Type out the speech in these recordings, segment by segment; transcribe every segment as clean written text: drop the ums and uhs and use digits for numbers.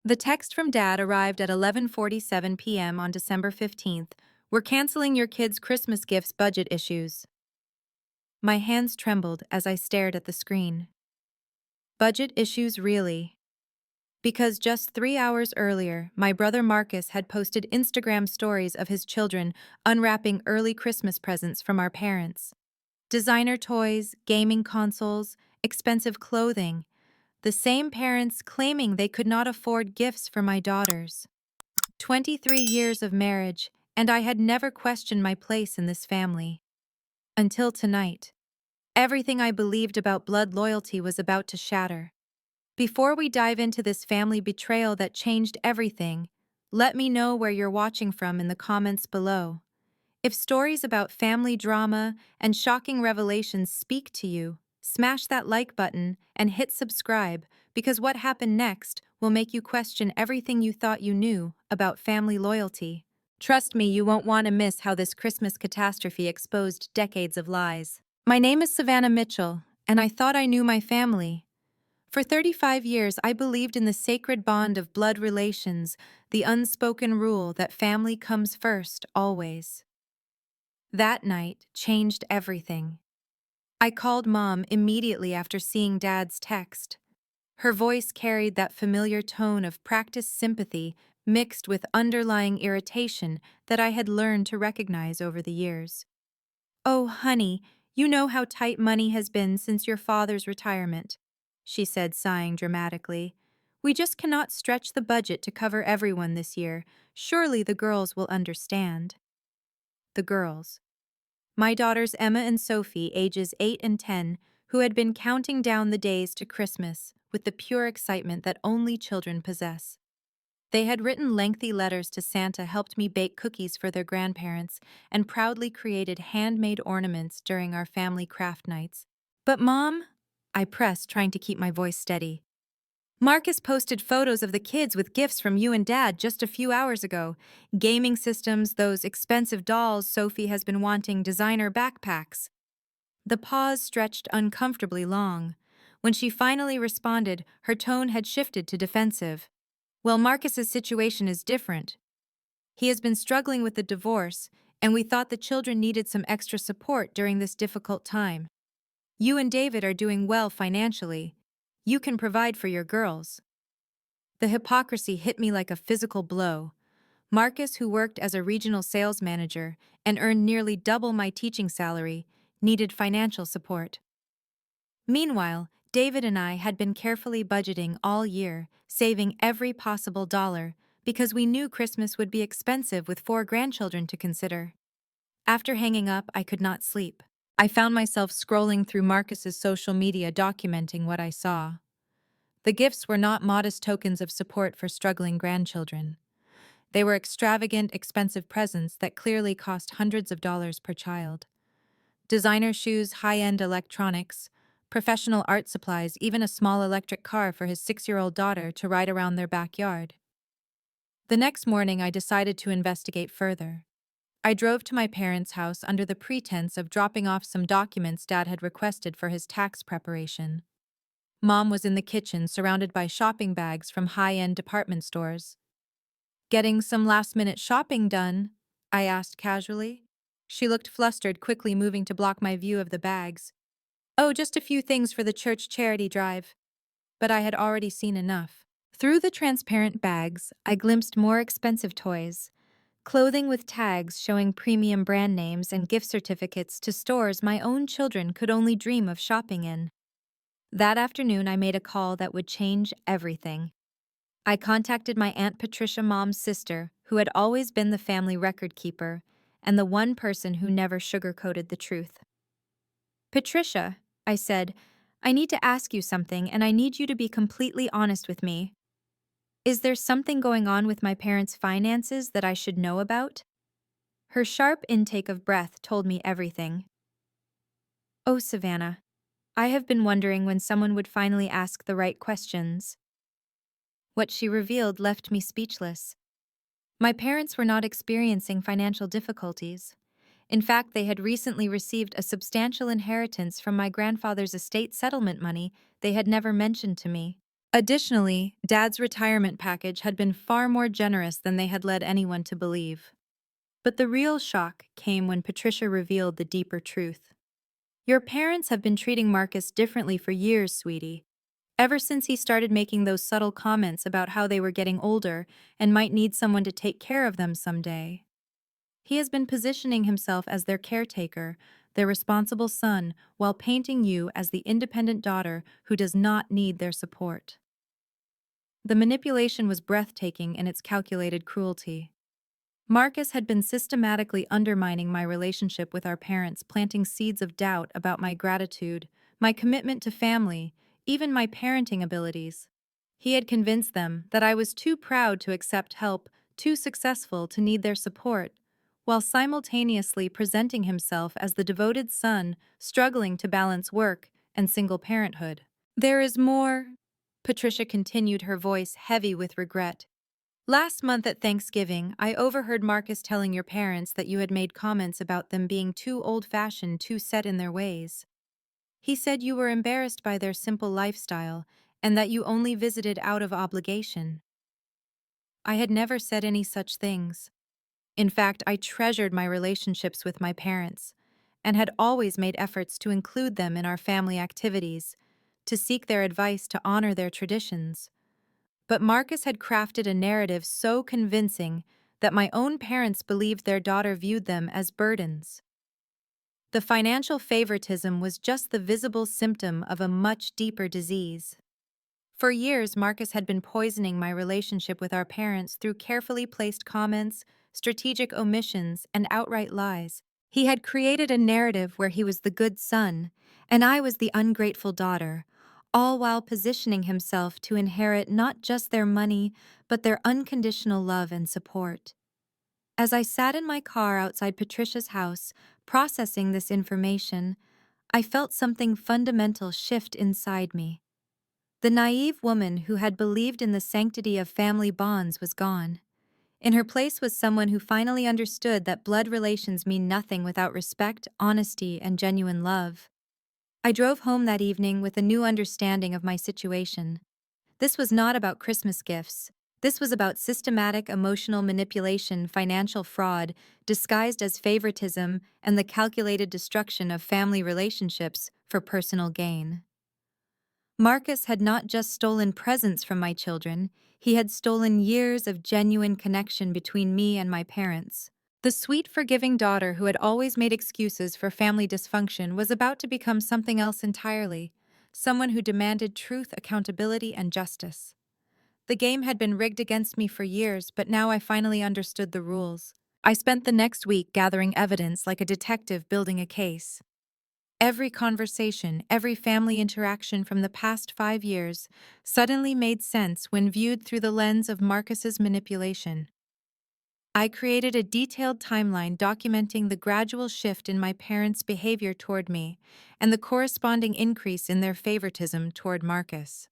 The text from Dad arrived at 11:47 p.m. on December 15th. We're canceling your kids' Christmas gifts budget issues. My hands trembled as I stared at the screen. Budget issues, really? Because just 3 hours earlier, my brother Marcus had posted Instagram stories of his children unwrapping early Christmas presents from our parents. Designer toys, gaming consoles, expensive clothing. The same parents claiming they could not afford gifts for my daughters. 23 years of marriage, and I had never questioned my place in this family. Until tonight. Everything I believed about blood loyalty was about to shatter. Before we dive into this family betrayal that changed everything, let me know where you're watching from in the comments below. If stories about family drama and shocking revelations speak to you, smash that like button and hit subscribe, because what happened next will make you question everything you thought you knew about family loyalty. Trust me, you won't want to miss how this Christmas catastrophe exposed decades of lies. My name is Savannah Mitchell, and I thought I knew my family. For 35 years, I believed in the sacred bond of blood relations, the unspoken rule that family comes first, always. That night changed everything. I called Mom immediately after seeing Dad's text. Her voice carried that familiar tone of practiced sympathy mixed with underlying irritation that I had learned to recognize over the years. "Oh, honey, you know how tight money has been since your father's retirement," she said, sighing dramatically. "We just cannot stretch the budget to cover everyone this year. Surely the girls will understand." The girls. My daughters Emma and Sophie, ages 8 and 10, who had been counting down the days to Christmas with the pure excitement that only children possess. They had written lengthy letters to Santa, helped me bake cookies for their grandparents, and proudly created handmade ornaments during our family craft nights. "But Mom," I pressed, trying to keep my voice steady. "Marcus posted photos of the kids with gifts from you and Dad just a few hours ago. Gaming systems, those expensive dolls, Sophie has been wanting, designer backpacks." The pause stretched uncomfortably long. When she finally responded, her tone had shifted to defensive. "Well, Marcus's situation is different. He has been struggling with the divorce, and we thought the children needed some extra support during this difficult time. You and David are doing well financially. You can provide for your girls." The hypocrisy hit me like a physical blow. Marcus, who worked as a regional sales manager and earned nearly double my teaching salary, needed financial support. Meanwhile, David and I had been carefully budgeting all year, saving every possible dollar, because we knew Christmas would be expensive with 4 grandchildren to consider. After hanging up, I could not sleep. I found myself scrolling through Marcus's social media, documenting what I saw. The gifts were not modest tokens of support for struggling grandchildren. They were extravagant, expensive presents that clearly cost hundreds of dollars per child. Designer shoes, high-end electronics, professional art supplies, even a small electric car for his 6-year-old daughter to ride around their backyard. The next morning, I decided to investigate further. I drove to my parents' house under the pretense of dropping off some documents Dad had requested for his tax preparation. Mom was in the kitchen, surrounded by shopping bags from high-end department stores. "Getting some last-minute shopping done?" I asked casually. She looked flustered, quickly moving to block my view of the bags. "Oh, just a few things for the church charity drive." But I had already seen enough. Through the transparent bags, I glimpsed more expensive toys, clothing with tags showing premium brand names, and gift certificates to stores my own children could only dream of shopping in. That afternoon, I made a call that would change everything. I contacted my Aunt Patricia, Mom's sister, who had always been the family record keeper, and the one person who never sugarcoated the truth. "Patricia," I said, "I need to ask you something, and I need you to be completely honest with me. Is there something going on with my parents' finances that I should know about?" Her sharp intake of breath told me everything. "Oh, Savannah, I have been wondering when someone would finally ask the right questions." What she revealed left me speechless. My parents were not experiencing financial difficulties. In fact, they had recently received a substantial inheritance from my grandfather's estate settlement money they had never mentioned to me. Additionally, Dad's retirement package had been far more generous than they had led anyone to believe. But the real shock came when Patricia revealed the deeper truth. Your parents have been treating Marcus differently for years, sweetie. Ever since he started making those subtle comments about how they were getting older and might need someone to take care of them someday. He has been positioning himself as their caretaker, their responsible son, while painting you as the independent daughter who does not need their support. The manipulation was breathtaking in its calculated cruelty. Marcus had been systematically undermining my relationship with our parents, planting seeds of doubt about my gratitude, my commitment to family, even my parenting abilities. He had convinced them that I was too proud to accept help, too successful to need their support, while simultaneously presenting himself as the devoted son struggling to balance work and single parenthood. There is more, Patricia continued, her voice heavy with regret. Last month at Thanksgiving, I overheard Marcus telling your parents that you had made comments about them being too old-fashioned, too set in their ways. He said you were embarrassed by their simple lifestyle and that you only visited out of obligation. I had never said any such things. In fact, I treasured my relationships with my parents and had always made efforts to include them in our family activities, to seek their advice, to honor their traditions. But Marcus had crafted a narrative so convincing that my own parents believed their daughter viewed them as burdens. The financial favoritism was just the visible symptom of a much deeper disease. For years, Marcus had been poisoning my relationship with our parents through carefully placed comments, strategic omissions, and outright lies. He had created a narrative where he was the good son, and I was the ungrateful daughter, all while positioning himself to inherit not just their money, but their unconditional love and support. As I sat in my car outside Patricia's house, processing this information, I felt something fundamental shift inside me. The naive woman who had believed in the sanctity of family bonds was gone. In her place was someone who finally understood that blood relations mean nothing without respect, honesty, and genuine love. I drove home that evening with a new understanding of my situation. This was not about Christmas gifts. This was about systematic emotional manipulation, financial fraud, disguised as favoritism, and the calculated destruction of family relationships for personal gain. Marcus had not just stolen presents from my children, he had stolen years of genuine connection between me and my parents. The sweet, forgiving daughter who had always made excuses for family dysfunction was about to become something else entirely, someone who demanded truth, accountability, and justice. The game had been rigged against me for years, but now I finally understood the rules. I spent the next week gathering evidence like a detective building a case. Every conversation, every family interaction from the past 5 years suddenly made sense when viewed through the lens of Marcus's manipulation. I created a detailed timeline documenting the gradual shift in my parents' behavior toward me and the corresponding increase in their favoritism toward Marcus.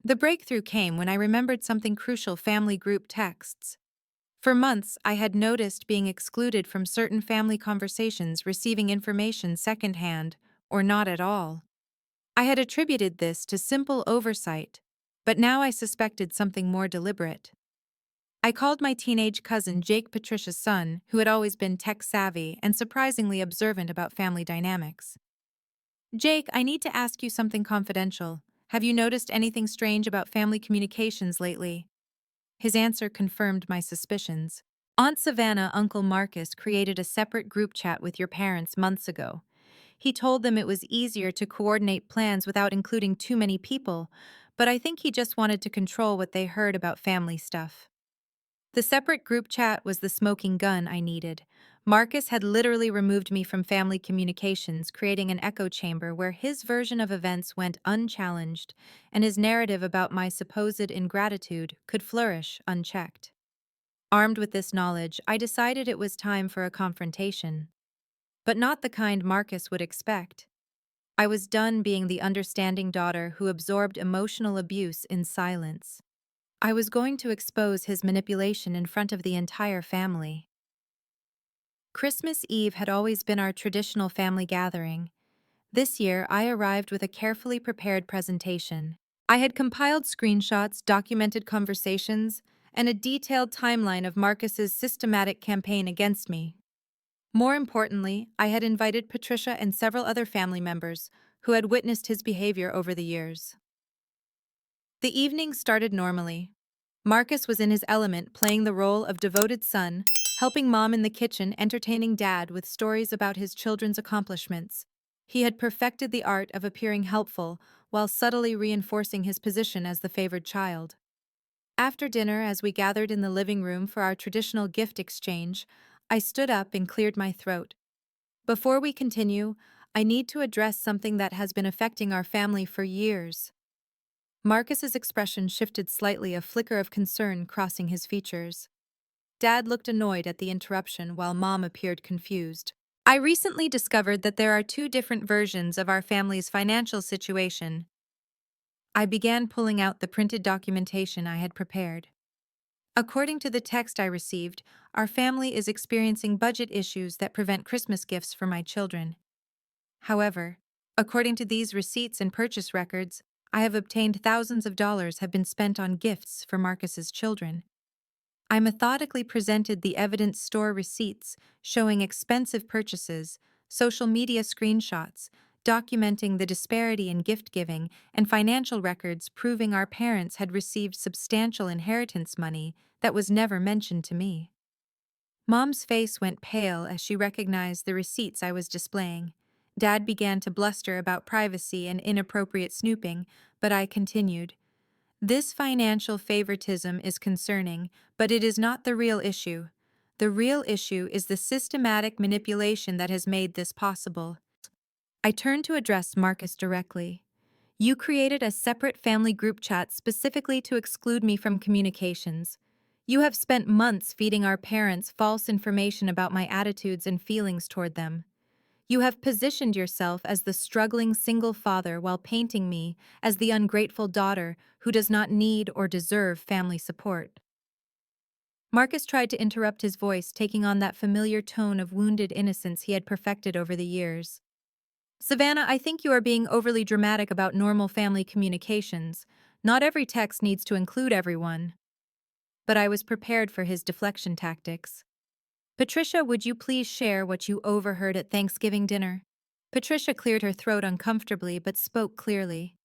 The breakthrough came when I remembered something crucial: family group texts. For months, I had noticed being excluded from certain family conversations, receiving information secondhand, or not at all. I had attributed this to simple oversight, but now I suspected something more deliberate. I called my teenage cousin Jake, Patricia's son, who had always been tech-savvy and surprisingly observant about family dynamics. "Jake, I need to ask you something confidential. Have you noticed anything strange about family communications lately?" His answer confirmed my suspicions. "Aunt Savannah, Uncle Marcus created a separate group chat with your parents months ago. He told them it was easier to coordinate plans without including too many people, but I think he just wanted to control what they heard about family stuff." The separate group chat was the smoking gun I needed. Marcus had literally removed me from family communications, creating an echo chamber where his version of events went unchallenged, and his narrative about my supposed ingratitude could flourish unchecked. Armed with this knowledge, I decided it was time for a confrontation. But not the kind Marcus would expect. I was done being the understanding daughter who absorbed emotional abuse in silence. I was going to expose his manipulation in front of the entire family. Christmas Eve had always been our traditional family gathering. This year, I arrived with a carefully prepared presentation. I had compiled screenshots, documented conversations, and a detailed timeline of Marcus's systematic campaign against me. More importantly, I had invited Patricia and several other family members who had witnessed his behavior over the years. The evening started normally. Marcus was in his element, playing the role of devoted son, helping Mom in the kitchen, entertaining Dad with stories about his children's accomplishments. He had perfected the art of appearing helpful while subtly reinforcing his position as the favored child. After dinner, as we gathered in the living room for our traditional gift exchange, I stood up and cleared my throat. Before we continue, I need to address something that has been affecting our family for years. Marcus's expression shifted slightly, a flicker of concern crossing his features. Dad looked annoyed at the interruption while Mom appeared confused. I recently discovered that there are two different versions of our family's financial situation. I began pulling out the printed documentation I had prepared. According to the text I received, our family is experiencing budget issues that prevent Christmas gifts for my children. However, according to these receipts and purchase records, I have obtained thousands of dollars have been spent on gifts for Marcus's children. I methodically presented the evidence store receipts showing expensive purchases, social media screenshots, documenting the disparity in gift giving, and financial records proving our parents had received substantial inheritance money that was never mentioned to me. Mom's face went pale as she recognized the receipts I was displaying. Dad began to bluster about privacy and inappropriate snooping, but I continued. This financial favoritism is concerning, but it is not the real issue. The real issue is the systematic manipulation that has made this possible. I turned to address Marcus directly. You created a separate family group chat specifically to exclude me from communications. You have spent months feeding our parents false information about my attitudes and feelings toward them. You have positioned yourself as the struggling single father while painting me as the ungrateful daughter who does not need or deserve family support. Marcus tried to interrupt, his voice taking on that familiar tone of wounded innocence he had perfected over the years. Savannah, I think you are being overly dramatic about normal family communications. Not every text needs to include everyone. But I was prepared for his deflection tactics. Patricia, would you please share what you overheard at Thanksgiving dinner? Patricia cleared her throat uncomfortably but spoke clearly.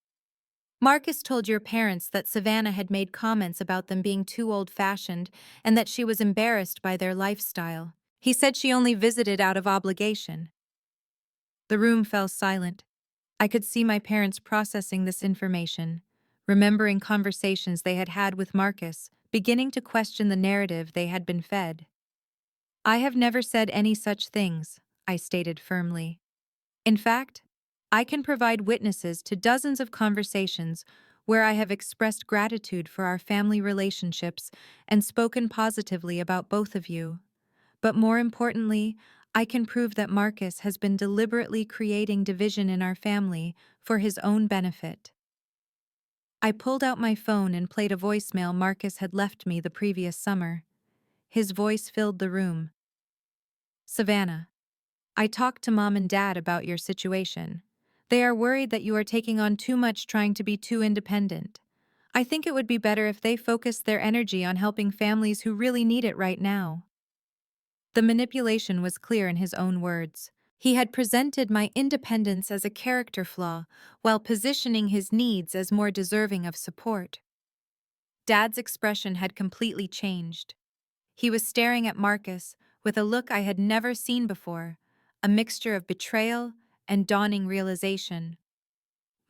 Marcus told your parents that Savannah had made comments about them being too old-fashioned and that she was embarrassed by their lifestyle. He said she only visited out of obligation. The room fell silent. I could see my parents processing this information, remembering conversations they had had with Marcus, beginning to question the narrative they had been fed. I have never said any such things, I stated firmly. In fact, I can provide witnesses to dozens of conversations where I have expressed gratitude for our family relationships and spoken positively about both of you. But more importantly, I can prove that Marcus has been deliberately creating division in our family for his own benefit. I pulled out my phone and played a voicemail Marcus had left me the previous summer. His voice filled the room. Savannah, I talked to Mom and Dad about your situation. They are worried that you are taking on too much, trying to be too independent. I think it would be better if they focused their energy on helping families who really need it right now. The manipulation was clear in his own words. He had presented my independence as a character flaw, while positioning his needs as more deserving of support. Dad's expression had completely changed. He was staring at Marcus with a look I had never seen before, a mixture of betrayal and dawning realization.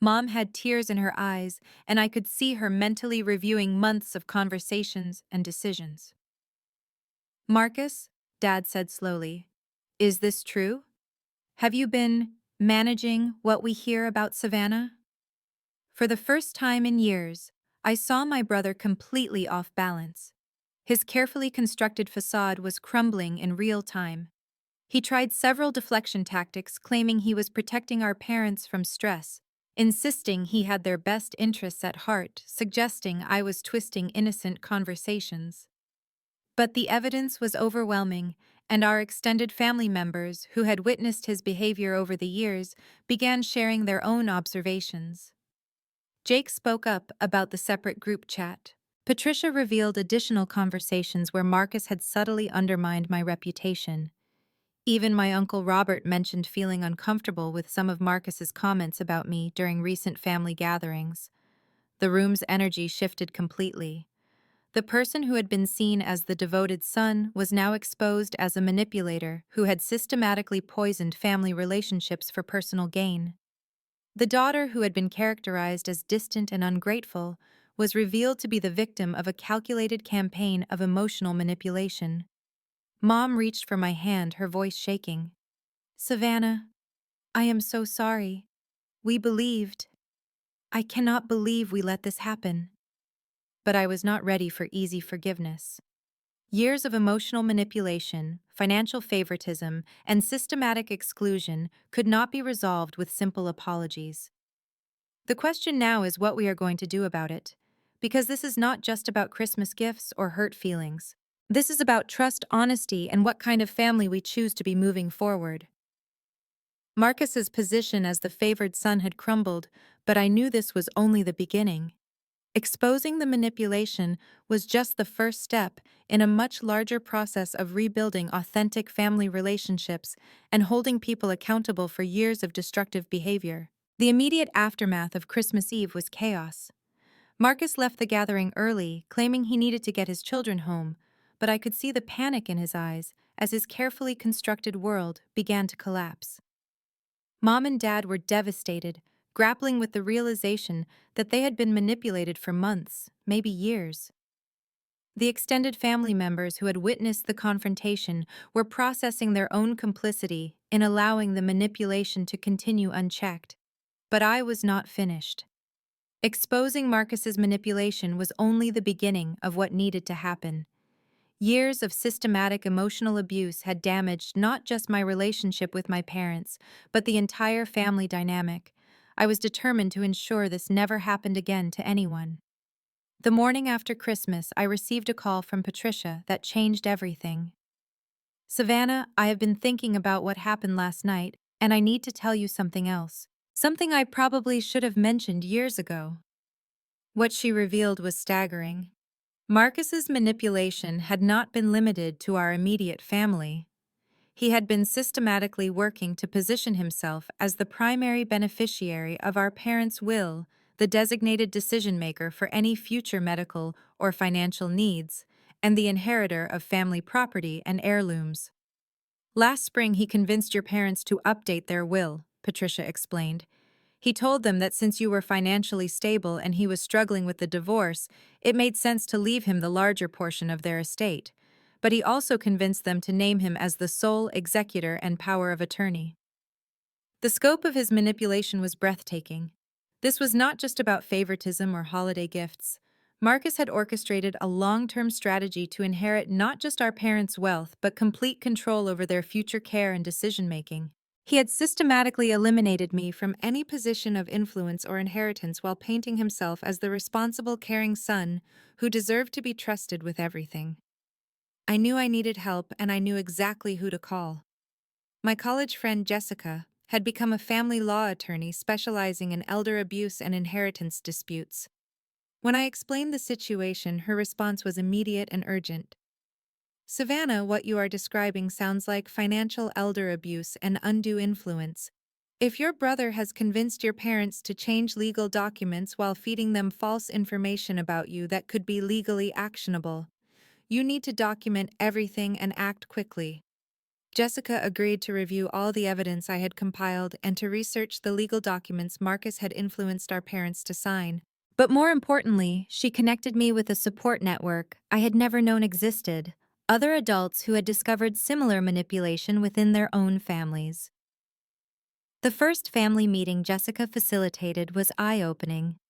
Mom had tears in her eyes, and I could see her mentally reviewing months of conversations and decisions. Marcus, Dad said slowly, is this true? Have you been managing what we hear about Savannah? For the first time in years, I saw my brother completely off balance. His carefully constructed facade was crumbling in real time. He tried several deflection tactics, claiming he was protecting our parents from stress, insisting he had their best interests at heart, suggesting I was twisting innocent conversations. But the evidence was overwhelming, and our extended family members, who had witnessed his behavior over the years, began sharing their own observations. Jake spoke up about the separate group chat. Patricia revealed additional conversations where Marcus had subtly undermined my reputation. Even my Uncle Robert mentioned feeling uncomfortable with some of Marcus's comments about me during recent family gatherings. The room's energy shifted completely. The person who had been seen as the devoted son was now exposed as a manipulator who had systematically poisoned family relationships for personal gain. The daughter, who had been characterized as distant and ungrateful, was revealed to be the victim of a calculated campaign of emotional manipulation. Mom reached for my hand, her voice shaking. "Savannah, I am so sorry. We believed. I cannot believe we let this happen." But I was not ready for easy forgiveness. Years of emotional manipulation, financial favoritism, and systematic exclusion could not be resolved with simple apologies. The question now is what we are going to do about it. Because this is not just about Christmas gifts or hurt feelings. This is about trust, honesty, and what kind of family we choose to be moving forward. Marcus's position as the favored son had crumbled, but I knew this was only the beginning. Exposing the manipulation was just the first step in a much larger process of rebuilding authentic family relationships and holding people accountable for years of destructive behavior. The immediate aftermath of Christmas Eve was chaos. Marcus left the gathering early, claiming he needed to get his children home, but I could see the panic in his eyes as his carefully constructed world began to collapse. Mom and Dad were devastated, grappling with the realization that they had been manipulated for months, maybe years. The extended family members who had witnessed the confrontation were processing their own complicity in allowing the manipulation to continue unchecked. But I was not finished. Exposing Marcus's manipulation was only the beginning of what needed to happen. Years of systematic emotional abuse had damaged not just my relationship with my parents, but the entire family dynamic. I was determined to ensure this never happened again to anyone. The morning after Christmas, I received a call from Patricia that changed everything. "Savannah, I have been thinking about what happened last night, and I need to tell you something else. Something I probably should have mentioned years ago." What she revealed was staggering. Marcus's manipulation had not been limited to our immediate family. He had been systematically working to position himself as the primary beneficiary of our parents' will, the designated decision-maker for any future medical or financial needs, and the inheritor of family property and heirlooms. "Last spring, he convinced your parents to update their will," Patricia explained. "He told them that since you were financially stable and he was struggling with the divorce, it made sense to leave him the larger portion of their estate. But he also convinced them to name him as the sole executor and power of attorney." The scope of his manipulation was breathtaking. This was not just about favoritism or holiday gifts. Marcus had orchestrated a long-term strategy to inherit not just our parents' wealth, but complete control over their future care and decision-making. He had systematically eliminated me from any position of influence or inheritance while painting himself as the responsible, caring son who deserved to be trusted with everything. I knew I needed help, and I knew exactly who to call. My college friend Jessica had become a family law attorney specializing in elder abuse and inheritance disputes. When I explained the situation, her response was immediate and urgent. "Savannah, what you are describing sounds like financial elder abuse and undue influence. If your brother has convinced your parents to change legal documents while feeding them false information about you that could be legally actionable, you need to document everything and act quickly." Jessica agreed to review all the evidence I had compiled and to research the legal documents Marcus had influenced our parents to sign. But more importantly, she connected me with a support network I had never known existed, other adults who had discovered similar manipulation within their own families. The first family meeting Jessica facilitated was eye-opening.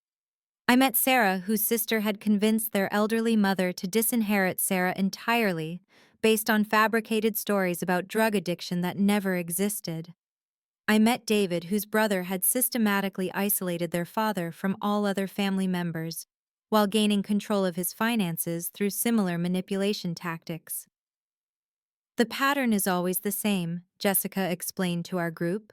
I met Sarah, whose sister had convinced their elderly mother to disinherit Sarah entirely, based on fabricated stories about drug addiction that never existed. I met David, whose brother had systematically isolated their father from all other family members, while gaining control of his finances through similar manipulation tactics. "The pattern is always the same," Jessica explained to our group.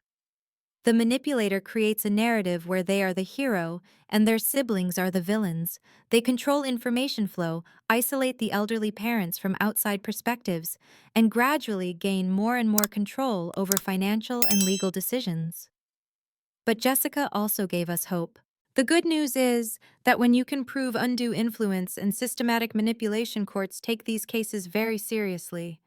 The manipulator creates a narrative where they are the hero and their siblings are the villains. They control information flow, isolate the elderly parents from outside perspectives, and gradually gain more and more control over financial and legal decisions. But Jessica also gave us hope. The good news is that when you can prove undue influence and systematic manipulation, courts take these cases very seriously,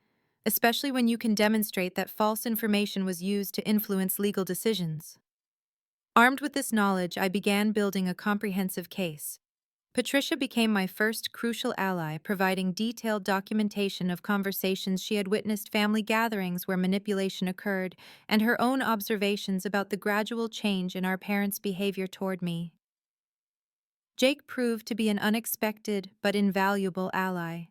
especially when you can demonstrate that false information was used to influence legal decisions. Armed with this knowledge, I began building a comprehensive case. Patricia became my first crucial ally, providing detailed documentation of conversations she had witnessed, family gatherings where manipulation occurred, and her own observations about the gradual change in our parents' behavior toward me. Jake proved to be an unexpected but invaluable ally.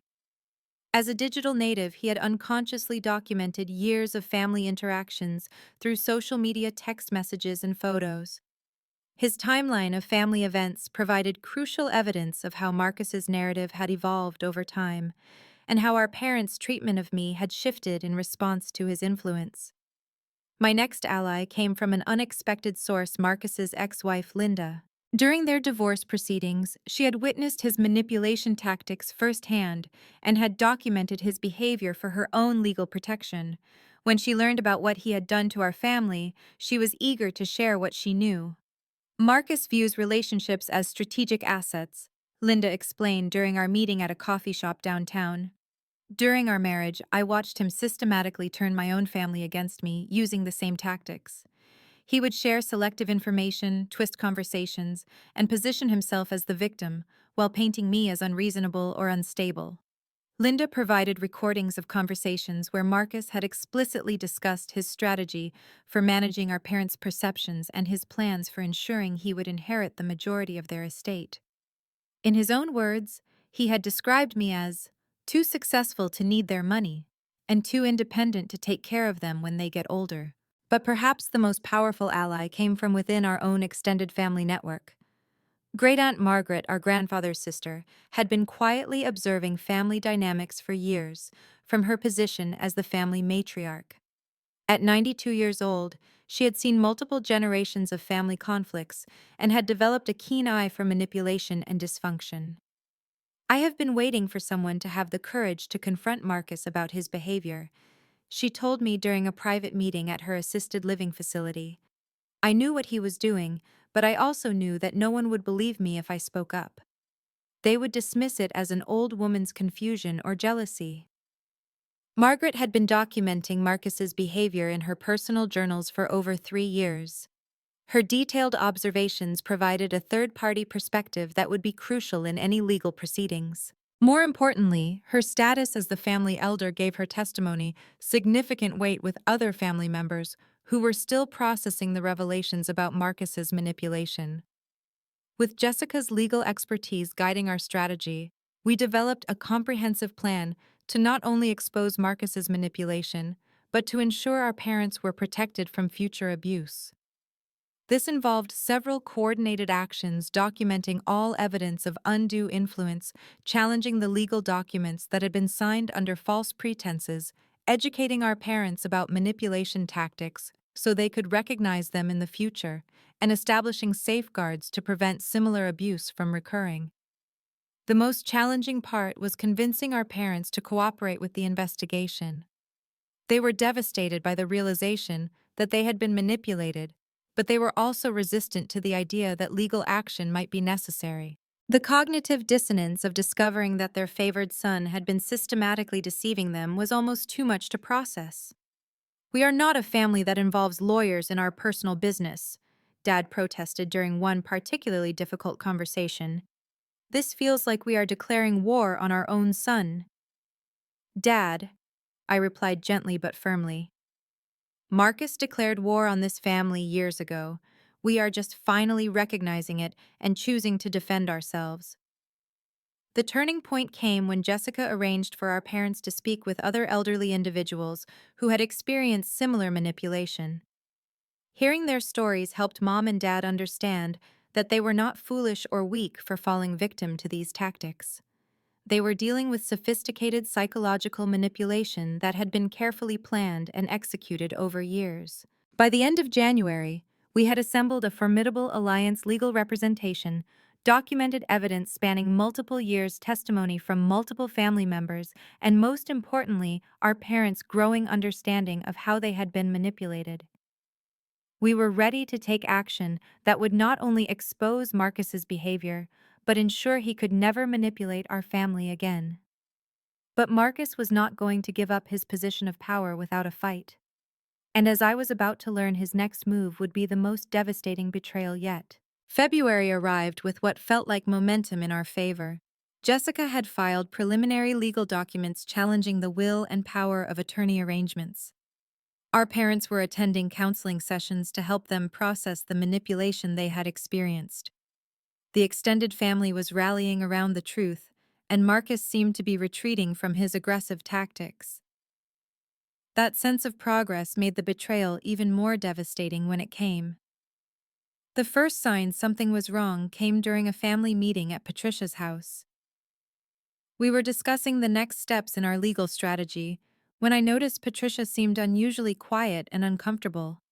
As a digital native, he had unconsciously documented years of family interactions through social media, text messages, and photos. His timeline of family events provided crucial evidence of how Marcus's narrative had evolved over time, and how our parents' treatment of me had shifted in response to his influence. My next ally came from an unexpected source, Marcus's ex-wife, Linda. During their divorce proceedings, she had witnessed his manipulation tactics firsthand and had documented his behavior for her own legal protection. When she learned about what he had done to our family, she was eager to share what she knew. Marcus views relationships as strategic assets, Linda explained during our meeting at a coffee shop downtown. During our marriage, I watched him systematically turn my own family against me using the same tactics. He would share selective information, twist conversations, and position himself as the victim, while painting me as unreasonable or unstable. Linda provided recordings of conversations where Marcus had explicitly discussed his strategy for managing our parents' perceptions and his plans for ensuring he would inherit the majority of their estate. In his own words, he had described me as too successful to need their money and too independent to take care of them when they get older. But perhaps the most powerful ally came from within our own extended family network. Great-Aunt Margaret, our grandfather's sister, had been quietly observing family dynamics for years, from her position as the family matriarch. At 92 years old, she had seen multiple generations of family conflicts and had developed a keen eye for manipulation and dysfunction. I have been waiting for someone to have the courage to confront Marcus about his behavior, she told me during a private meeting at her assisted living facility. I knew what he was doing, but I also knew that no one would believe me if I spoke up. They would dismiss it as an old woman's confusion or jealousy. Margaret had been documenting Marcus's behavior in her personal journals for over 3 years. Her detailed observations provided a third-party perspective that would be crucial in any legal proceedings. More importantly, her status as the family elder gave her testimony significant weight with other family members who were still processing the revelations about Marcus's manipulation. With Jessica's legal expertise guiding our strategy, we developed a comprehensive plan to not only expose Marcus's manipulation, but to ensure our parents were protected from future abuse. This involved several coordinated actions documenting all evidence of undue influence, challenging the legal documents that had been signed under false pretenses, educating our parents about manipulation tactics so they could recognize them in the future, and establishing safeguards to prevent similar abuse from recurring. The most challenging part was convincing our parents to cooperate with the investigation. They were devastated by the realization that they had been manipulated, but they were also resistant to the idea that legal action might be necessary. The cognitive dissonance of discovering that their favored son had been systematically deceiving them was almost too much to process. "We are not a family that involves lawyers in our personal business," Dad protested during one particularly difficult conversation. "This feels like we are declaring war on our own son." "Dad," I replied gently but firmly, "Marcus declared war on this family years ago. We are just finally recognizing it and choosing to defend ourselves." The turning point came when Jessica arranged for our parents to speak with other elderly individuals who had experienced similar manipulation. Hearing their stories helped Mom and Dad understand that they were not foolish or weak for falling victim to these tactics. They were dealing with sophisticated psychological manipulation that had been carefully planned and executed over years. By the end of January, We had assembled a formidable alliance legal representation, documented evidence spanning multiple years' testimony from multiple family members, and most importantly, our parents' growing understanding of how they had been manipulated. We were ready to take action that would not only expose Marcus's behavior, but ensure he could never manipulate our family again. But Marcus was not going to give up his position of power without a fight. And as I was about to learn, his next move would be the most devastating betrayal yet. February arrived with what felt like momentum in our favor. Jessica had filed preliminary legal documents challenging the will and power of attorney arrangements. Our parents were attending counseling sessions to help them process the manipulation they had experienced. The extended family was rallying around the truth, and Marcus seemed to be retreating from his aggressive tactics. That sense of progress made the betrayal even more devastating when it came. The first sign something was wrong came during a family meeting at Patricia's house. We were discussing the next steps in our legal strategy when I noticed Patricia seemed unusually quiet and uncomfortable.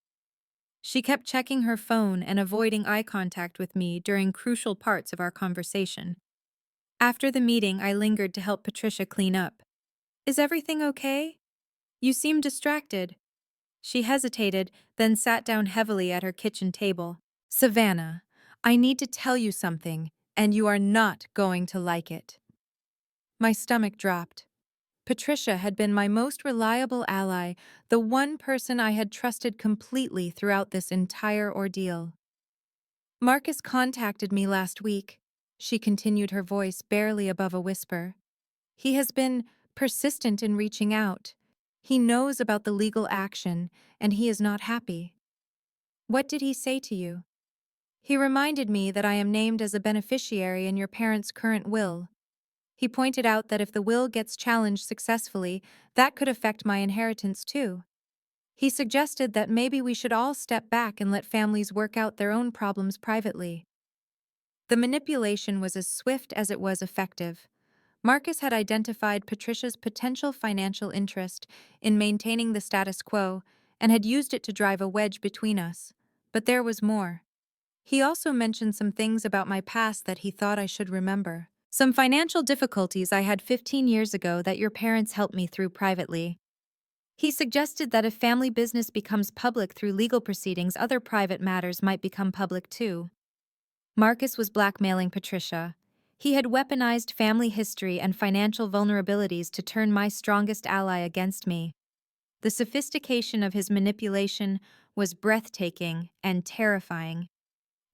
She kept checking her phone and avoiding eye contact with me during crucial parts of our conversation. After the meeting, I lingered to help Patricia clean up. "Is everything okay? You seem distracted." She hesitated, then sat down heavily at her kitchen table. "Savannah, I need to tell you something, and you are not going to like it." My stomach dropped. Patricia had been my most reliable ally, the one person I had trusted completely throughout this entire ordeal. "Marcus contacted me last week," she continued, her voice barely above a whisper. "He has been persistent in reaching out. He knows about the legal action, and he is not happy." "What did he say to you?" "He reminded me that I am named as a beneficiary in your parents' current will. He pointed out that if the will gets challenged successfully, that could affect my inheritance too. He suggested that maybe we should all step back and let families work out their own problems privately." The manipulation was as swift as it was effective. Marcus had identified Patricia's potential financial interest in maintaining the status quo and had used it to drive a wedge between us. But there was more. He also mentioned some things about my past that he thought I should remember. "Some financial difficulties I had 15 years ago that your parents helped me through privately." He suggested that if family business becomes public through legal proceedings, other private matters might become public too. Marcus was blackmailing Patricia. He had weaponized family history and financial vulnerabilities to turn my strongest ally against me. The sophistication of his manipulation was breathtaking and terrifying.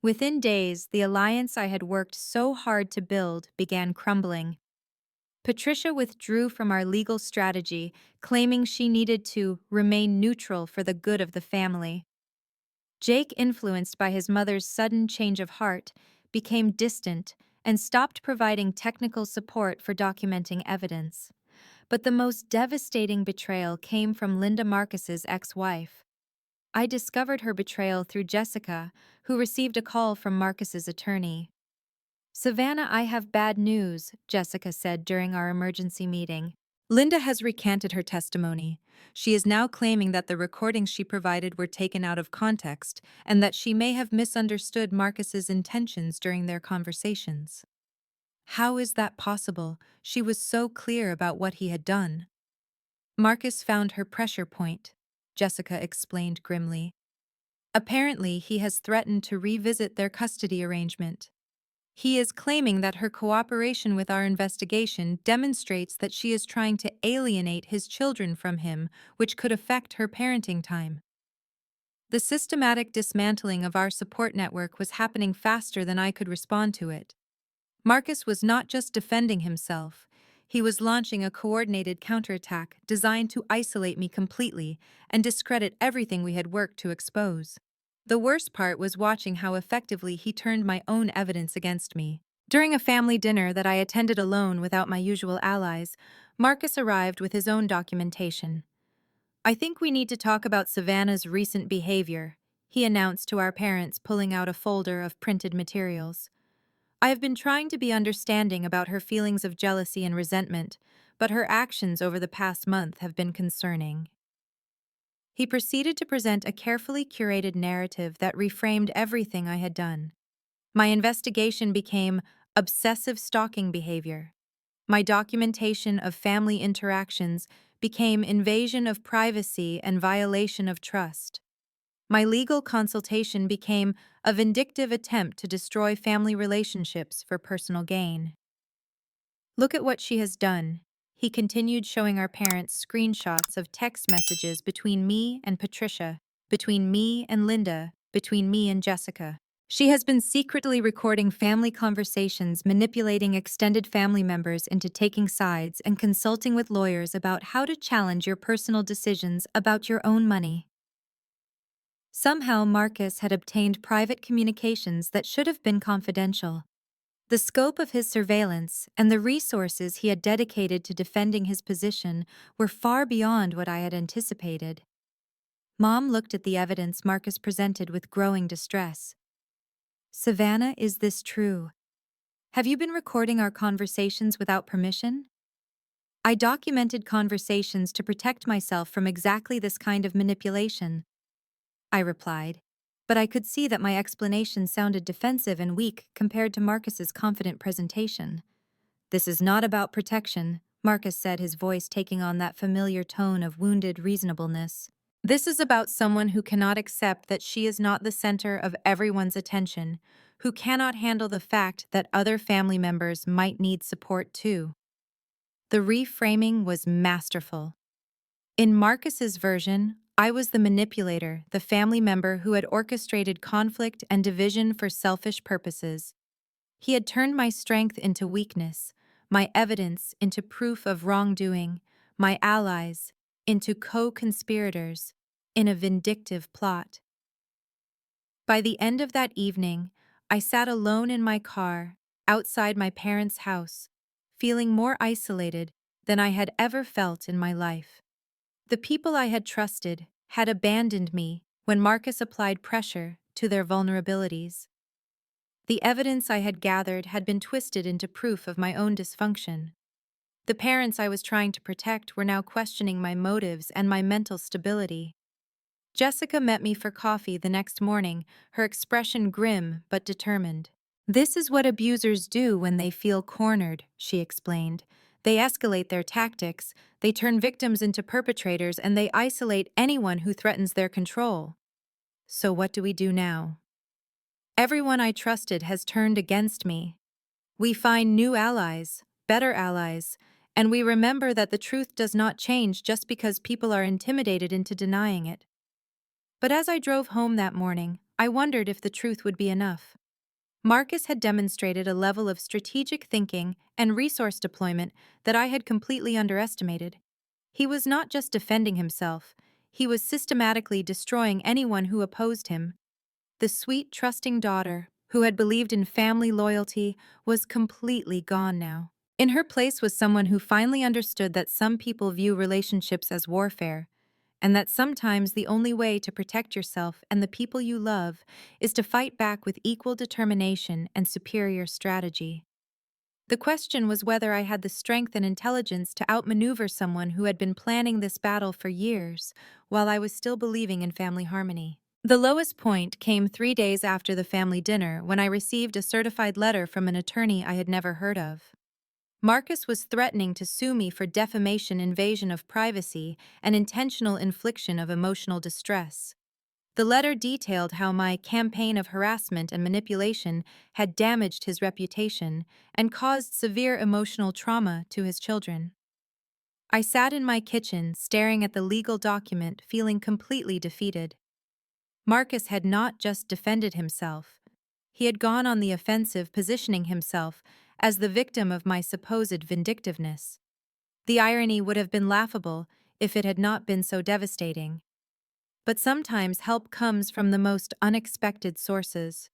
Within days, the alliance I had worked so hard to build began crumbling. Patricia withdrew from our legal strategy, claiming she needed to remain neutral for the good of the family. Jake, influenced by his mother's sudden change of heart, became distant and stopped providing technical support for documenting evidence. But the most devastating betrayal came from Linda, Marcus's ex-wife. I discovered her betrayal through Jessica, who received a call from Marcus's attorney. "Savannah, I have bad news," Jessica said during our emergency meeting. "Linda has recanted her testimony. She is now claiming that the recordings she provided were taken out of context and that she may have misunderstood Marcus's intentions during their conversations." "How is that possible? She was so clear about what he had done." "Marcus found her pressure point," Jessica explained grimly. "Apparently, he has threatened to revisit their custody arrangement. He is claiming that her cooperation with our investigation demonstrates that she is trying to alienate his children from him, which could affect her parenting time." The systematic dismantling of our support network was happening faster than I could respond to it. Marcus was not just defending himself. He was launching a coordinated counterattack designed to isolate me completely and discredit everything we had worked to expose. The worst part was watching how effectively he turned my own evidence against me. During a family dinner that I attended alone without my usual allies, Marcus arrived with his own documentation. "I think we need to talk about Savannah's recent behavior," he announced to our parents, pulling out a folder of printed materials. "I have been trying to be understanding about her feelings of jealousy and resentment, but her actions over the past month have been concerning." He proceeded to present a carefully curated narrative that reframed everything I had done. My investigation became obsessive stalking behavior. My documentation of family interactions became invasion of privacy and violation of trust. My legal consultation became a vindictive attempt to destroy family relationships for personal gain. Look at what she has done. He continued, showing our parents screenshots of text messages between me and Patricia, between me and Linda, between me and Jessica. She has been secretly recording family conversations, manipulating extended family members into taking sides, and consulting with lawyers about how to challenge your personal decisions about your own money. Somehow, Marcus had obtained private communications that should have been confidential. The scope of his surveillance and the resources he had dedicated to defending his position were far beyond what I had anticipated. Mom looked at the evidence Marcus presented with growing distress. "Savannah, is this true? Have you been recording our conversations without permission?" "I documented conversations to protect myself from exactly this kind of manipulation," I replied, but I could see that my explanation sounded defensive and weak compared to Marcus's confident presentation. "This is not about protection," Marcus said, his voice taking on that familiar tone of wounded reasonableness. "This is about someone who cannot accept that she is not the center of everyone's attention, who cannot handle the fact that other family members might need support too." The reframing was masterful. In Marcus's version, I was the manipulator, the family member who had orchestrated conflict and division for selfish purposes. He had turned my strength into weakness, my evidence into proof of wrongdoing, my allies into co-conspirators in a vindictive plot. By the end of that evening, I sat alone in my car, outside my parents' house, feeling more isolated than I had ever felt in my life. The people I had trusted had abandoned me when Marcus applied pressure to their vulnerabilities. The evidence I had gathered had been twisted into proof of my own dysfunction. The parents I was trying to protect were now questioning my motives and my mental stability. Jessica met me for coffee the next morning, her expression grim but determined. "This is what abusers do when they feel cornered," she explained. "They escalate their tactics, they turn victims into perpetrators, and they isolate anyone who threatens their control." So what do we do now? Everyone I trusted has turned against me. We find new allies, better allies, and we remember that the truth does not change just because people are intimidated into denying it. But as I drove home that morning, I wondered if the truth would be enough. Marcus had demonstrated a level of strategic thinking and resource deployment that I had completely underestimated. He was not just defending himself, he was systematically destroying anyone who opposed him. The sweet, trusting daughter, who had believed in family loyalty, was completely gone now. In her place was someone who finally understood that some people view relationships as warfare, and that sometimes the only way to protect yourself and the people you love is to fight back with equal determination and superior strategy. The question was whether I had the strength and intelligence to outmaneuver someone who had been planning this battle for years, while I was still believing in family harmony. The lowest point came 3 days after the family dinner when I received a certified letter from an attorney I had never heard of. Marcus was threatening to sue me for defamation, invasion of privacy, and intentional infliction of emotional distress. The letter detailed how my campaign of harassment and manipulation had damaged his reputation and caused severe emotional trauma to his children. I sat in my kitchen, staring at the legal document, feeling completely defeated. Marcus had not just defended himself. He had gone on the offensive, positioning himself as the victim of my supposed vindictiveness. The irony would have been laughable if it had not been so devastating. But sometimes help comes from the most unexpected sources.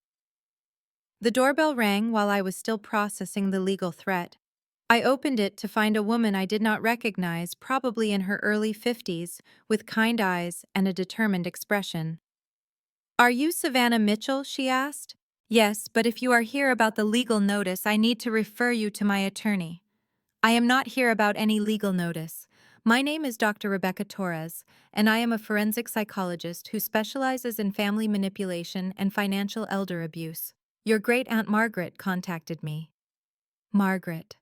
The doorbell rang while I was still processing the legal threat. I opened it to find a woman I did not recognize, probably in her early 50s, with kind eyes and a determined expression. "Are you Savannah Mitchell?" she asked. "Yes, but if you are here about the legal notice, I need to refer you to my attorney." "I am not here about any legal notice. My name is Dr. Rebecca Torres, and I am a forensic psychologist who specializes in family manipulation and financial elder abuse. Your great Aunt Margaret contacted me. Margaret.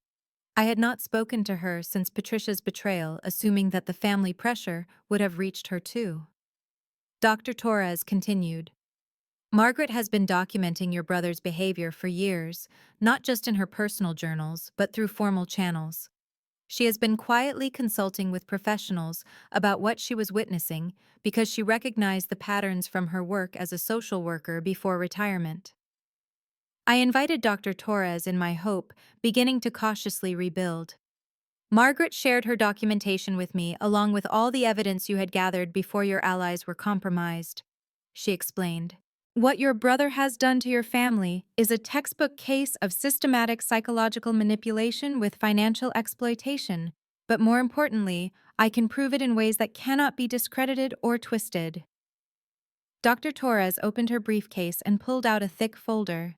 I had not spoken to her since Patricia's betrayal, assuming that the family pressure would have reached her too. Dr. Torres continued. Margaret has been documenting your brother's behavior for years, not just in her personal journals, but through formal channels. She has been quietly consulting with professionals about what she was witnessing because she recognized the patterns from her work as a social worker before retirement. I invited Dr. Torres in my hope, beginning to cautiously rebuild. Margaret shared her documentation with me along with all the evidence you had gathered before your allies were compromised. She explained. What your brother has done to your family is a textbook case of systematic psychological manipulation with financial exploitation, but more importantly, I can prove it in ways that cannot be discredited or twisted. Dr. Torres opened her briefcase and pulled out a thick folder.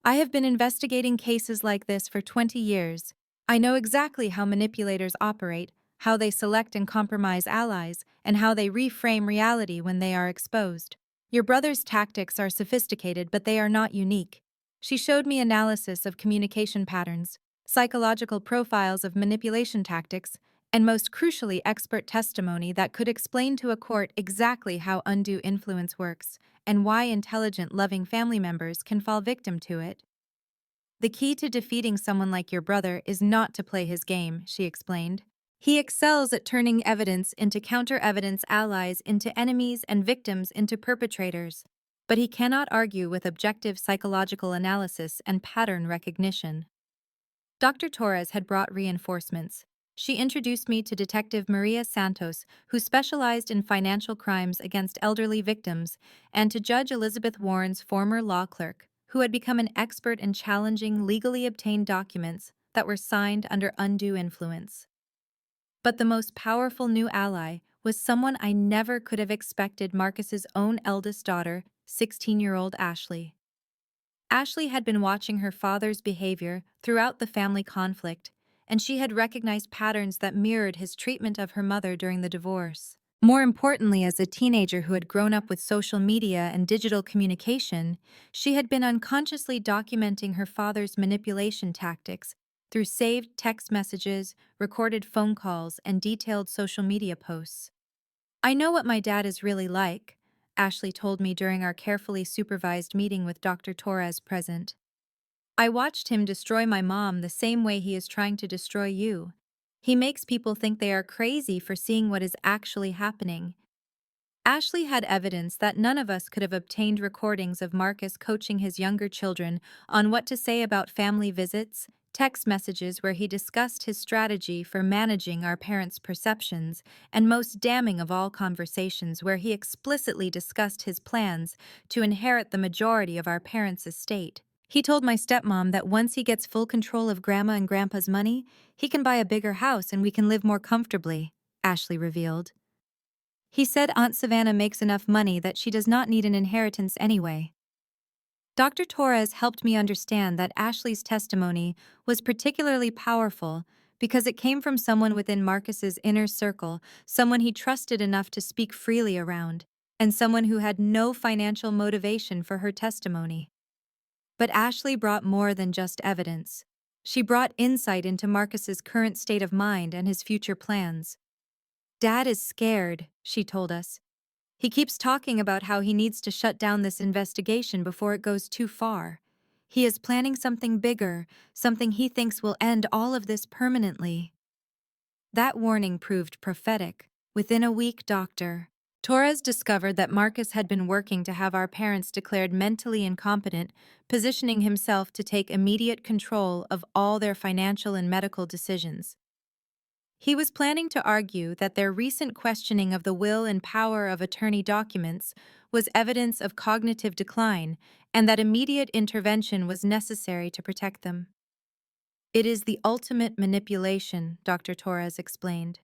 I have been investigating cases like this for 20 years. I know exactly how manipulators operate, how they select and compromise allies, and how they reframe reality when they are exposed. Your brother's tactics are sophisticated, but they are not unique. She showed me analysis of communication patterns, psychological profiles of manipulation tactics, and most crucially, expert testimony that could explain to a court exactly how undue influence works and why intelligent, loving family members can fall victim to it. The key to defeating someone like your brother is not to play his game, she explained. He excels at turning evidence into counter-evidence, allies into enemies, and victims into perpetrators. But he cannot argue with objective psychological analysis and pattern recognition. Dr. Torres had brought reinforcements. She introduced me to Detective Maria Santos, who specialized in financial crimes against elderly victims, and to Judge Elizabeth Warren's former law clerk, who had become an expert in challenging legally obtained documents that were signed under undue influence. But the most powerful new ally was someone I never could have expected: Marcus's own eldest daughter, 16-year-old Ashley. Ashley had been watching her father's behavior throughout the family conflict, and she had recognized patterns that mirrored his treatment of her mother during the divorce. More importantly, as a teenager who had grown up with social media and digital communication, she had been unconsciously documenting her father's manipulation tactics through saved text messages, recorded phone calls, and detailed social media posts. I know what my dad is really like, Ashley told me during our carefully supervised meeting with Dr. Torres present. I watched him destroy my mom the same way he is trying to destroy you. He makes people think they are crazy for seeing what is actually happening. Ashley had evidence that none of us could have obtained: recordings of Marcus coaching his younger children on what to say about family visits, text messages where he discussed his strategy for managing our parents' perceptions, and most damning of all, conversations where he explicitly discussed his plans to inherit the majority of our parents' estate. He told my stepmom that once he gets full control of Grandma and Grandpa's money, he can buy a bigger house and we can live more comfortably, Ashley revealed. He said Aunt Savannah makes enough money that she does not need an inheritance anyway. Dr. Torres helped me understand that Ashley's testimony was particularly powerful because it came from someone within Marcus's inner circle, someone he trusted enough to speak freely around, and someone who had no financial motivation for her testimony. But Ashley brought more than just evidence. She brought insight into Marcus's current state of mind and his future plans. Dad is scared, she told us. He keeps talking about how he needs to shut down this investigation before it goes too far. He is planning something bigger, something he thinks will end all of this permanently. That warning proved prophetic. Within a week, Dr. Torres discovered that Marcus had been working to have our parents declared mentally incompetent, positioning himself to take immediate control of all their financial and medical decisions. He was planning to argue that their recent questioning of the will and power of attorney documents was evidence of cognitive decline and that immediate intervention was necessary to protect them. It is the ultimate manipulation, Dr. Torres explained.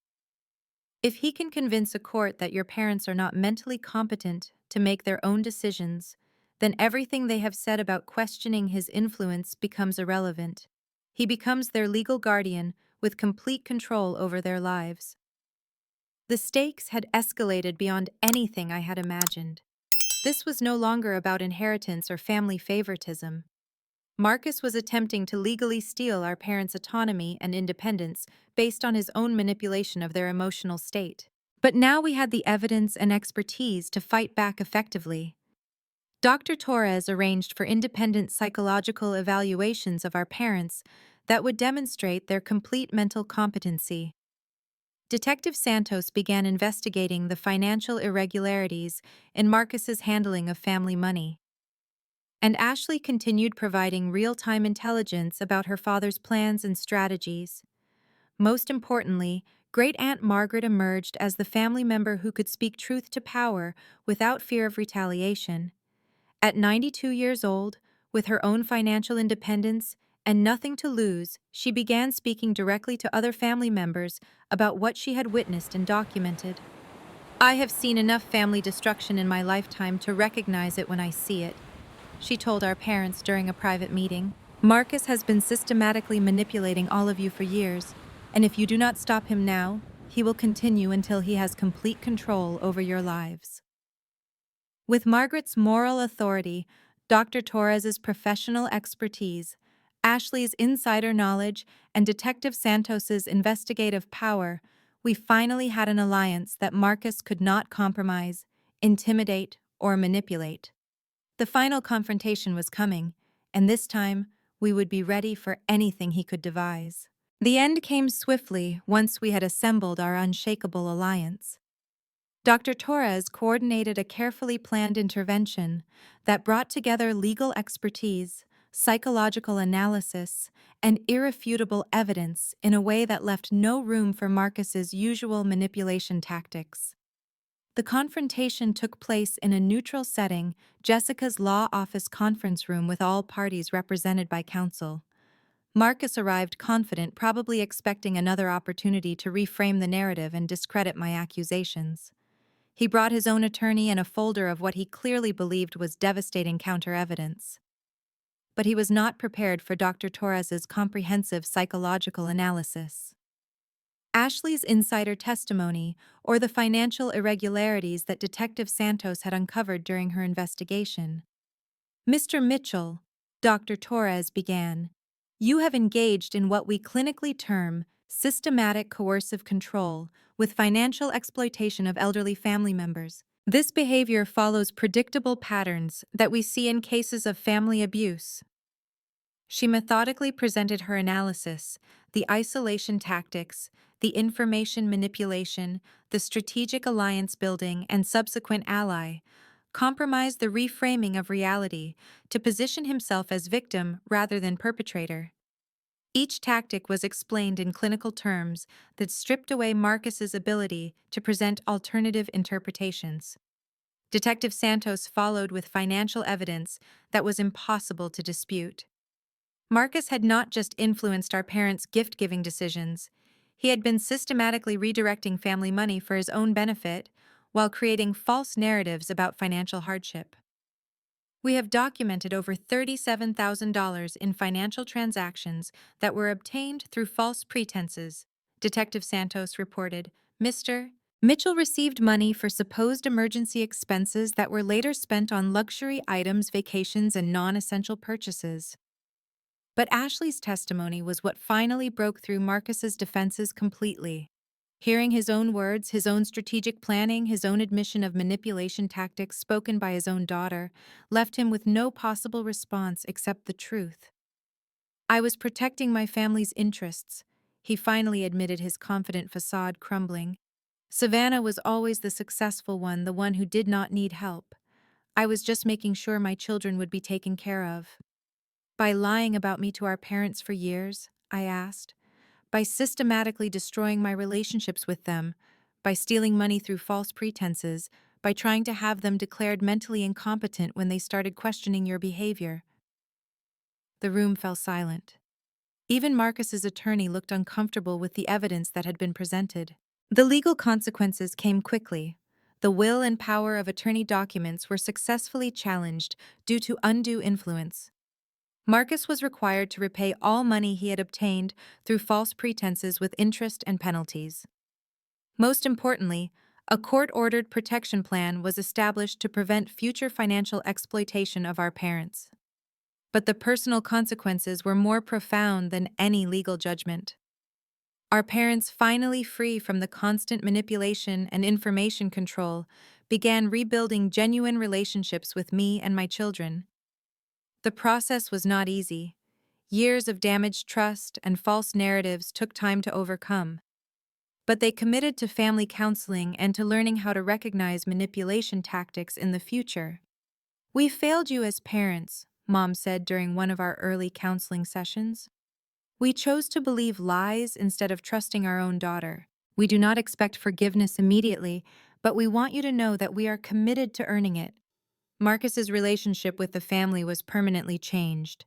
If he can convince a court that your parents are not mentally competent to make their own decisions, then everything they have said about questioning his influence becomes irrelevant. He becomes their legal guardian with complete control over their lives. The stakes had escalated beyond anything I had imagined. This was no longer about inheritance or family favoritism. Marcus was attempting to legally steal our parents' autonomy and independence based on his own manipulation of their emotional state. But now we had the evidence and expertise to fight back effectively. Dr. Torres arranged for independent psychological evaluations of our parents that would demonstrate their complete mental competency. Detective Santos began investigating the financial irregularities in Marcus's handling of family money. And Ashley continued providing real-time intelligence about her father's plans and strategies. Most importantly, Great Aunt Margaret emerged as the family member who could speak truth to power without fear of retaliation. At 92 years old, with her own financial independence and nothing to lose, she began speaking directly to other family members about what she had witnessed and documented. "I have seen enough family destruction in my lifetime to recognize it when I see it," she told our parents during a private meeting. "Marcus has been systematically manipulating all of you for years, and if you do not stop him now, he will continue until he has complete control over your lives." With Margaret's moral authority, Dr. Torres's professional expertise, Ashley's insider knowledge, and Detective Santos's investigative power, we finally had an alliance that Marcus could not compromise, intimidate, or manipulate. The final confrontation was coming, and this time we would be ready for anything he could devise. The end came swiftly once we had assembled our unshakable alliance. Dr. Torres coordinated a carefully planned intervention that brought together legal expertise, psychological analysis, and irrefutable evidence in a way that left no room for Marcus's usual manipulation tactics. The confrontation took place in a neutral setting, Jessica's law office conference room with all parties represented by counsel. Marcus arrived confident, probably expecting another opportunity to reframe the narrative and discredit my accusations. He brought his own attorney and a folder of what he clearly believed was devastating counter-evidence. But he was not prepared for Dr. Torres's comprehensive psychological analysis. Ashley's insider testimony, or the financial irregularities that Detective Santos had uncovered during her investigation. "Mr. Mitchell," Dr. Torres began, "you have engaged in what we clinically term systematic coercive control with financial exploitation of elderly family members. This behavior follows predictable patterns that we see in cases of family abuse." She methodically presented her analysis, the isolation tactics, the information manipulation, the strategic alliance building, and subsequent ally, compromised the reframing of reality to position himself as victim rather than perpetrator. Each tactic was explained in clinical terms that stripped away Marcus's ability to present alternative interpretations. Detective Santos followed with financial evidence that was impossible to dispute. Marcus had not just influenced our parents' gift-giving decisions, he had been systematically redirecting family money for his own benefit while creating false narratives about financial hardship. "We have documented over $37,000 in financial transactions that were obtained through false pretenses," Detective Santos reported. "Mr. Mitchell received money for supposed emergency expenses that were later spent on luxury items, vacations, and non-essential purchases." But Ashley's testimony was what finally broke through Marcus's defenses completely. Hearing his own words, his own strategic planning, his own admission of manipulation tactics spoken by his own daughter, left him with no possible response except the truth. "I was protecting my family's interests," he finally admitted, his confident facade crumbling. "Savannah was always the successful one, the one who did not need help. I was just making sure my children would be taken care of." "By lying about me to our parents for years?" I asked. "By systematically destroying my relationships with them, by stealing money through false pretenses, by trying to have them declared mentally incompetent when they started questioning your behavior?" The room fell silent. Even Marcus's attorney looked uncomfortable with the evidence that had been presented. The legal consequences came quickly. The will and power of attorney documents were successfully challenged due to undue influence. Marcus was required to repay all money he had obtained through false pretenses with interest and penalties. Most importantly, a court-ordered protection plan was established to prevent future financial exploitation of our parents. But the personal consequences were more profound than any legal judgment. Our parents, finally free from the constant manipulation and information control, began rebuilding genuine relationships with me and my children. The process was not easy. Years of damaged trust and false narratives took time to overcome. But they committed to family counseling and to learning how to recognize manipulation tactics in the future. "We failed you as parents," Mom said during one of our early counseling sessions. "We chose to believe lies instead of trusting our own daughter. We do not expect forgiveness immediately, but we want you to know that we are committed to earning it." Marcus's relationship with the family was permanently changed.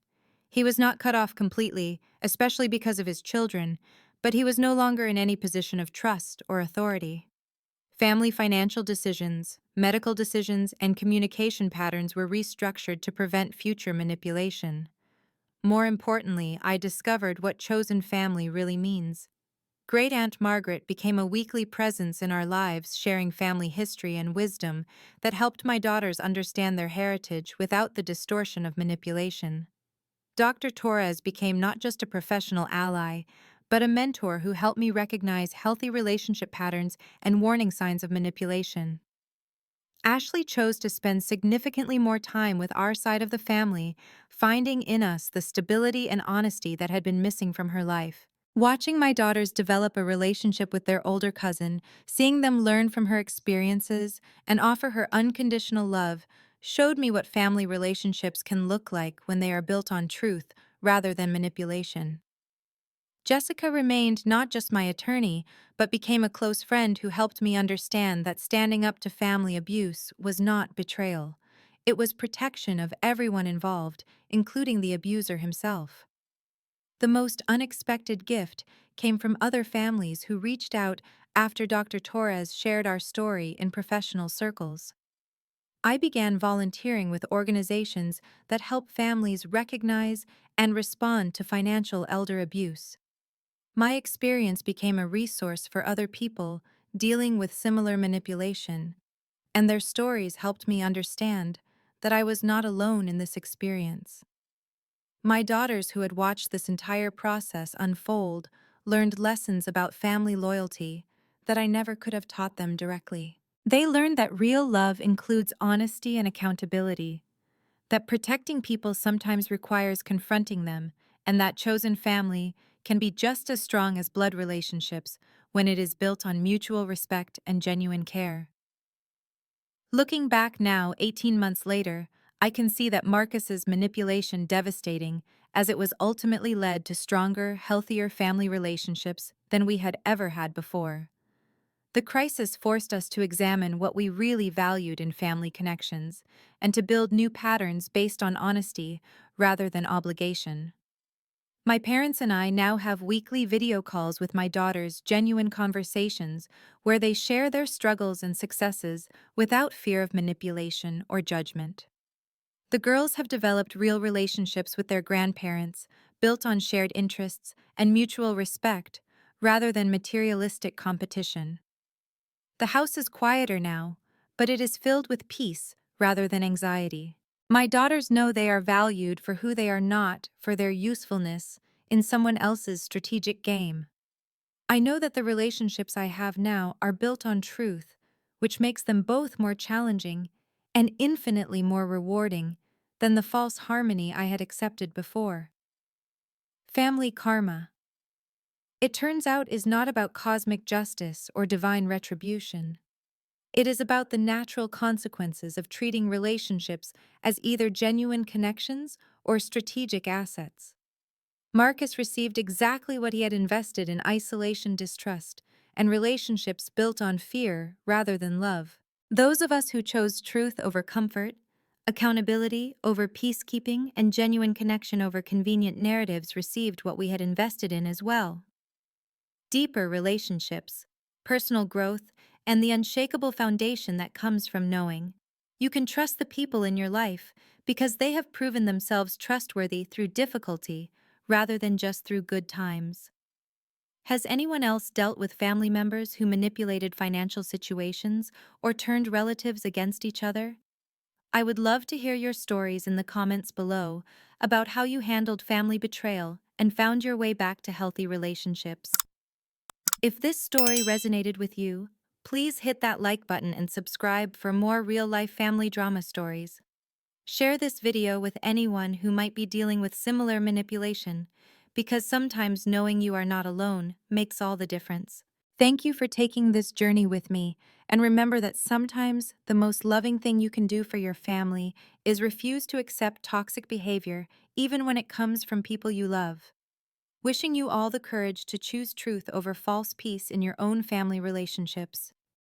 He was not cut off completely, especially because of his children, but he was no longer in any position of trust or authority. Family financial decisions, medical decisions, and communication patterns were restructured to prevent future manipulation. More importantly, I discovered what chosen family really means. Great Aunt Margaret became a weekly presence in our lives, sharing family history and wisdom that helped my daughters understand their heritage without the distortion of manipulation. Dr. Torres became not just a professional ally, but a mentor who helped me recognize healthy relationship patterns and warning signs of manipulation. Ashley chose to spend significantly more time with our side of the family, finding in us the stability and honesty that had been missing from her life. Watching my daughters develop a relationship with their older cousin, seeing them learn from her experiences, and offer her unconditional love showed me what family relationships can look like when they are built on truth rather than manipulation. Jessica remained not just my attorney, but became a close friend who helped me understand that standing up to family abuse was not betrayal. It was protection of everyone involved, including the abuser himself. The most unexpected gift came from other families who reached out after Dr. Torres shared our story in professional circles. I began volunteering with organizations that help families recognize and respond to financial elder abuse. My experience became a resource for other people dealing with similar manipulation, and their stories helped me understand that I was not alone in this experience. My daughters, who had watched this entire process unfold, learned lessons about family loyalty that I never could have taught them directly. They learned that real love includes honesty and accountability, that protecting people sometimes requires confronting them, and that chosen family can be just as strong as blood relationships when it is built on mutual respect and genuine care. Looking back now, 18 months later, I can see that Marcus's manipulation devastating, as it was ultimately led to stronger, healthier family relationships than we had ever had before. The crisis forced us to examine what we really valued in family connections and to build new patterns based on honesty rather than obligation. My parents and I now have weekly video calls with my daughters, genuine conversations where they share their struggles and successes without fear of manipulation or judgment. The girls have developed real relationships with their grandparents, built on shared interests and mutual respect rather than materialistic competition. The house is quieter now, but it is filled with peace rather than anxiety. My daughters know they are valued for who they are, not for their usefulness in someone else's strategic game. I know that the relationships I have now are built on truth, which makes them both more challenging and infinitely more rewarding than the false harmony I had accepted before. Family karma. It turns out, is not about cosmic justice or divine retribution. It is about the natural consequences of treating relationships as either genuine connections or strategic assets. Marcus received exactly what he had invested in: isolation, distrust, and relationships built on fear rather than love. Those of us who chose truth over comfort, accountability over peacekeeping, and genuine connection over convenient narratives received what we had invested in as well: deeper relationships, personal growth, and the unshakable foundation that comes from knowing you can trust the people in your life because they have proven themselves trustworthy through difficulty rather than just through good times. Has anyone else dealt with family members who manipulated financial situations or turned relatives against each other? I would love to hear your stories in the comments below about how you handled family betrayal and found your way back to healthy relationships. If this story resonated with you, please hit that like button and subscribe for more real-life family drama stories. Share this video with anyone who might be dealing with similar manipulation, because sometimes knowing you are not alone makes all the difference. Thank you for taking this journey with me, and remember that sometimes the most loving thing you can do for your family is refuse to accept toxic behavior, even when it comes from people you love. Wishing you all the courage to choose truth over false peace in your own family relationships.